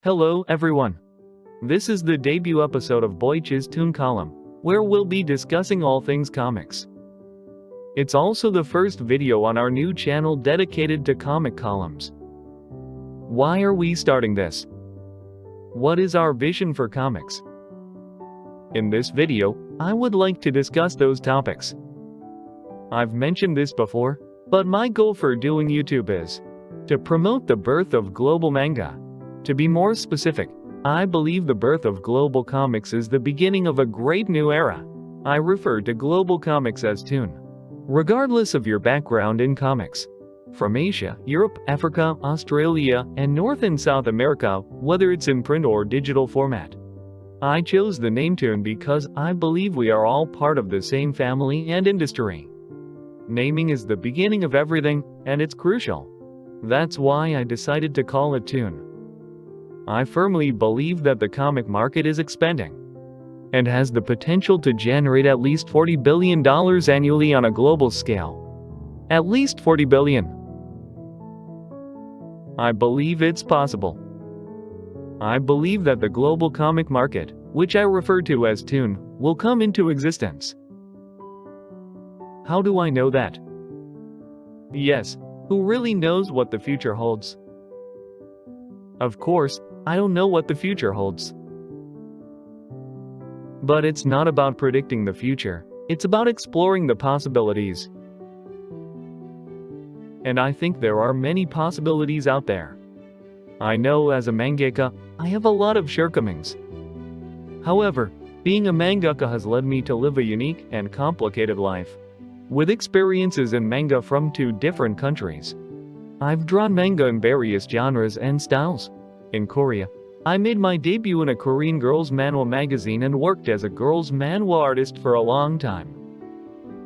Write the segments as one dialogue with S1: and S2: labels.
S1: Hello everyone. This is the debut episode of Boichi's TOON column, where we'll be discussing all things comics. It's also the first video on our new channel dedicated to comic columns. Why are we starting this? What is our vision for comics? In this video, I would like to discuss those topics. I've mentioned this before, but my goal for doing YouTube is to promote the birth of global manga. To be more specific, I believe the birth of global comics is the beginning of a great new era. I refer to global comics as TOON. Regardless of your background in comics, from Asia, Europe, Africa, Australia, and North and South America, whether it's in print or digital format. I chose the name TOON because I believe we are all part of the same family and industry. Naming is the beginning of everything, and it's crucial. That's why I decided to call it TOON. I firmly believe that the comic market is expanding and has the potential to generate at least $40 billion annually on a global scale. At least $40 billion. I believe it's possible. I believe that the global comic market, which I refer to as TOON, will come into existence. How do I know that? Yes, who really knows what the future holds? Of course, I don't know what the future holds. But it's not about predicting the future, it's about exploring the possibilities. And I think there are many possibilities out there. I know as a mangaka, I have a lot of shortcomings. However, being a mangaka has led me to live a unique and complicated life, with experiences in manga from 2 different countries. I've drawn manga in various genres and styles. In Korea, I made my debut in a Korean girls' manhwa magazine and worked as a girls' manhwa artist for a long time.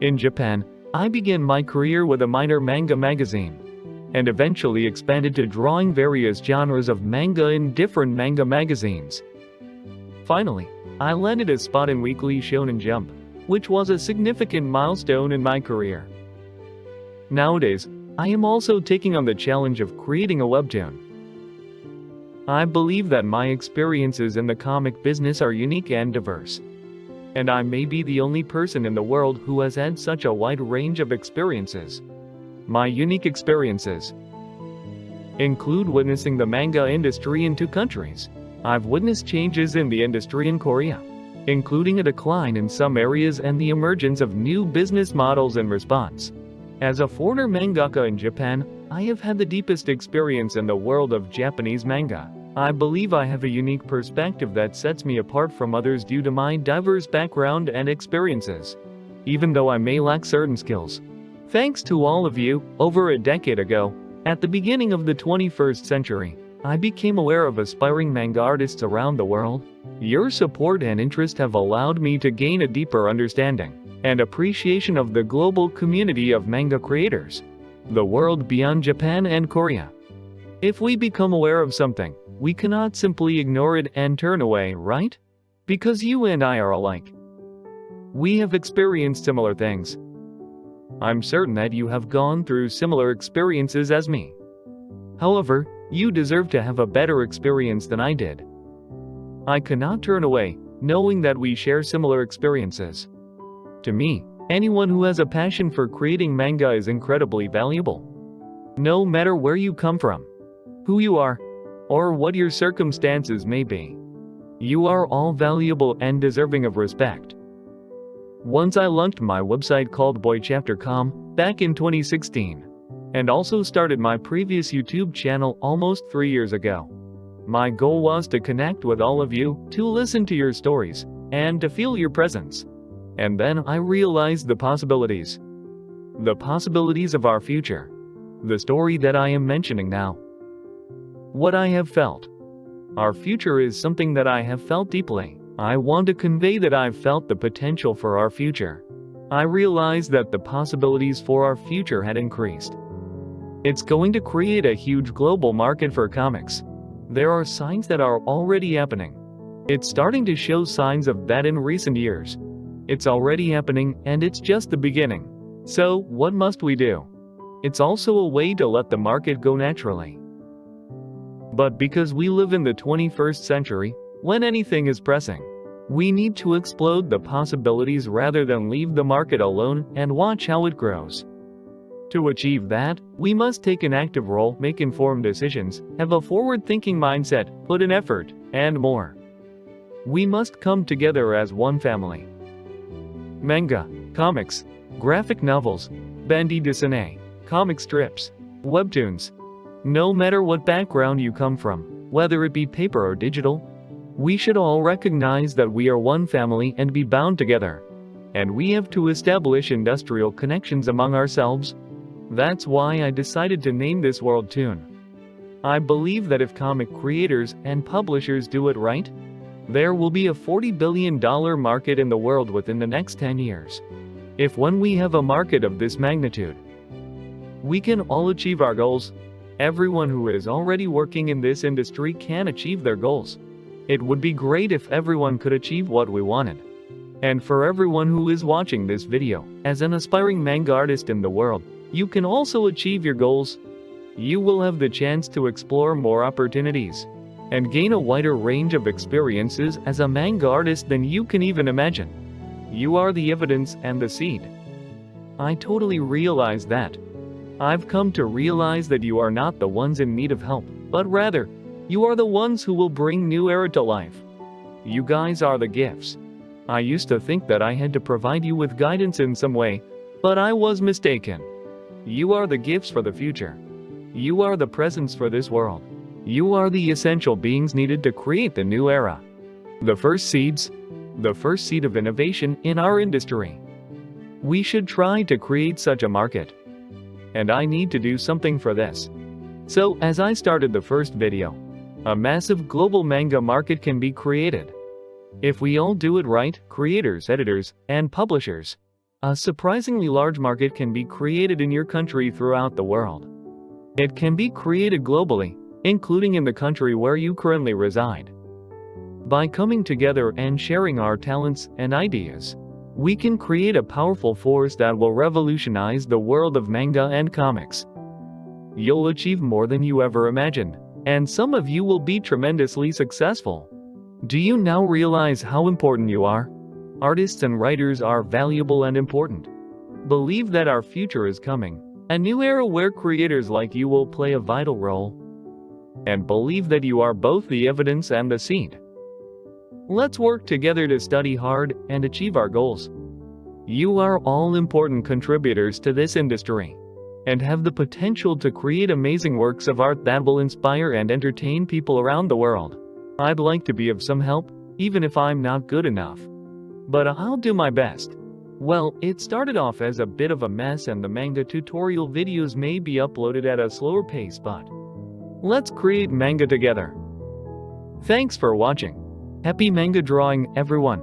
S1: In Japan, I began my career with a minor manga magazine, and eventually expanded to drawing various genres of manga in different manga magazines. Finally, I landed a spot in Weekly Shonen Jump, which was a significant milestone in my career. Nowadays, I am also taking on the challenge of creating a webtoon. I believe that my experiences in the comic business are unique and diverse. And I may be the only person in the world who has had such a wide range of experiences. My unique experiences include witnessing the manga industry in 2 countries. I've witnessed changes in the industry in Korea, including a decline in some areas and the emergence of new business models in response. As a foreigner mangaka in Japan, I have had the deepest experience in the world of Japanese manga. I believe I have a unique perspective that sets me apart from others due to my diverse background and experiences, even though I may lack certain skills. Thanks to all of you, over a decade ago, at the beginning of the 21st century, I became aware of aspiring manga artists around the world. Your support and interest have allowed me to gain a deeper understanding and appreciation of the global community of manga creators, the world beyond Japan and Korea. If we become aware of something, we cannot simply ignore it and turn away, right? Because you and I are alike. We have experienced similar things. I'm certain that you have gone through similar experiences as me. However, you deserve to have a better experience than I did. I cannot turn away, knowing that we share similar experiences. To me, anyone who has a passion for creating manga is incredibly valuable. No matter where you come from, who you are, or what your circumstances may be, you are all valuable and deserving of respect. Once I launched my website called boichi.com back in 2016, and also started my previous YouTube channel almost 3 years ago. My goal was to connect with all of you, to listen to your stories, and to feel your presence. And then I realized the possibilities. The possibilities of our future. The story that I am mentioning now. What I have felt. Our future is something that I have felt deeply. I want to convey that I've felt the potential for our future. I realized that the possibilities for our future had increased. It's going to create a huge global market for comics. There are signs that are already happening. It's starting to show signs of that in recent years. It's already happening, and it's just the beginning. So, what must we do? It's also a way to let the market go naturally. But because we live in the 21st century, when anything is pressing, we need to explode the possibilities rather than leave the market alone and watch how it grows. To achieve that, we must take an active role, make informed decisions, have a forward-thinking mindset, put in effort, and more. We must come together as one family. Manga, comics, graphic novels, bande dessinée, comic strips, webtoons. No matter what background you come from, whether it be paper or digital, we should all recognize that we are one family and be bound together. And we have to establish industrial connections among ourselves. That's why I decided to name this world TOON. I believe that if comic creators and publishers do it right, there will be a $40 billion market in the world within the next 10 years. If when we have a market of this magnitude, we can all achieve our goals. Everyone who is already working in this industry can achieve their goals. It would be great if everyone could achieve what we wanted. And for everyone who is watching this video, as an aspiring manga artist in the world, you can also achieve your goals. You will have the chance to explore more opportunities and gain a wider range of experiences as a manga artist than you can even imagine. You are the evidence and the seed. I totally realize that. I've come to realize that you are not the ones in need of help, but rather, you are the ones who will bring new era to life. You guys are the gifts. I used to think that I had to provide you with guidance in some way, but I was mistaken. You are the gifts for the future. You are the presents for this world. You are the essential beings needed to create the new era. The first seed of innovation in our industry. We should try to create such a market. And I need to do something for this. So, as I started the first video, a massive global manga market can be created. If we all do it right, creators, editors, and publishers, a surprisingly large market can be created in your country throughout the world. It can be created globally, including in the country where you currently reside. By coming together and sharing our talents and ideas, we can create a powerful force that will revolutionize the world of manga and comics. You'll achieve more than you ever imagined, and some of you will be tremendously successful. Do you now realize how important you are? Artists and writers are valuable and important. Believe that our future is coming, a new era where creators like you will play a vital role. And believe that you are both the evidence and the seed. Let's work together to study hard and achieve our goals. You are all important contributors to this industry and have the potential to create amazing works of art that will inspire and entertain people around the world. I'd like to be of some help, even if I'm not good enough. But I'll do my best. Well, it started off as a bit of a mess and the manga tutorial videos may be uploaded at a slower pace, but let's create manga together. Thanks for watching. Happy manga drawing, everyone.